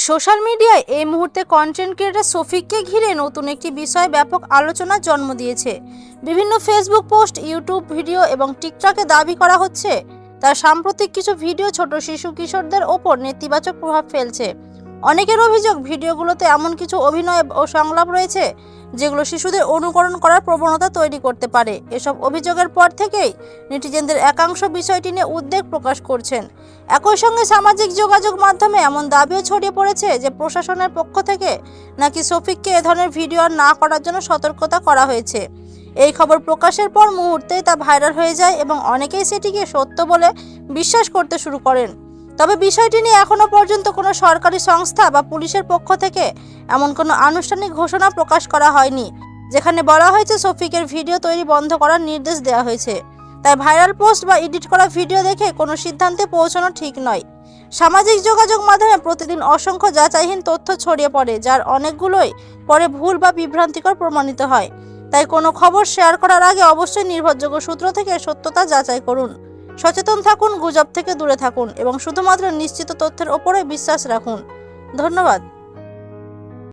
Social মিডিয়ায় এই মুহূর্তে কন্টেন্ট ক্রিয়েটর শফিককে ঘিরে নতুন একটি বিষয় ব্যাপক আলোচনার জন্ম দিয়েছে। বিভিন্ন ফেসবুক পোস্ট, ইউটিউব ভিডিও এবং টিকটকে দাবি করা হচ্ছে তার সাম্প্রতিক কিছু ভিডিও ছোট শিশু কিশোরদের ওপর নেতিবাচক প্রভাব ফেলছে। অনেকের অভিযোগ, ভিডিওগুলোতে এমন কিছু অভিনয় ও সংলাপ রয়েছে যেগুলো শিশুদের অনুকরণ করার প্রবণতা তৈরি করতে পারে। এসব অভিযোগের পর থেকেই নেটিজেনদের একাংশ বিষয়টি নিয়ে উদ্বেগ প্রকাশ করছেন। একই সঙ্গে সামাজিক যোগাযোগ মাধ্যমে এমন দাবিও ছড়িয়ে পড়েছে যে প্রশাসনের পক্ষ থেকে নাকি শফিককে এ ধরনের ভিডিও না করার জন্য সতর্কতা করা হয়েছে। এই খবর প্রকাশের পর মুহূর্তেই তা ভাইরাল হয়ে যায় এবং অনেকেই সেটিকে সত্য বলে বিশ্বাস করতে শুরু করেন। তবে বিষয়টি নিয়ে এখনো পর্যন্ত কোনো সরকারি সংস্থা বা পুলিশের পক্ষ থেকে এমন কোনো আনুষ্ঠানিক ঘোষণা প্রকাশ করা হয়নি যেখানে বলা হয়েছে শফিকের ভিডিও তৈরি বন্ধ করার নির্দেশ দেওয়া হয়েছে। তাই ভাইরাল পোস্ট বা এডিট করা ভিডিও দেখে কোনো সিদ্ধান্তে পৌঁছানো ঠিক নয়। সামাজিক যোগাযোগ মাধ্যমে প্রতিদিন অসংখ্য যাচাইহীন তথ্য ছড়িয়ে পড়ে, যার অনেকগুলোই পরে ভুল বা বিভ্রান্তিকর প্রমাণিত হয়। তাই কোনো খবর শেয়ার করার আগে অবশ্যই নির্ভরযোগ্য সূত্র থেকে সত্যতা যাচাই করুন। সচেতন থাকুন, গুজব থেকে দূরে থাকুন এবং শুধুমাত্র নিশ্চিত তথ্যের ওপরে বিশ্বাস রাখুন। ধন্যবাদ।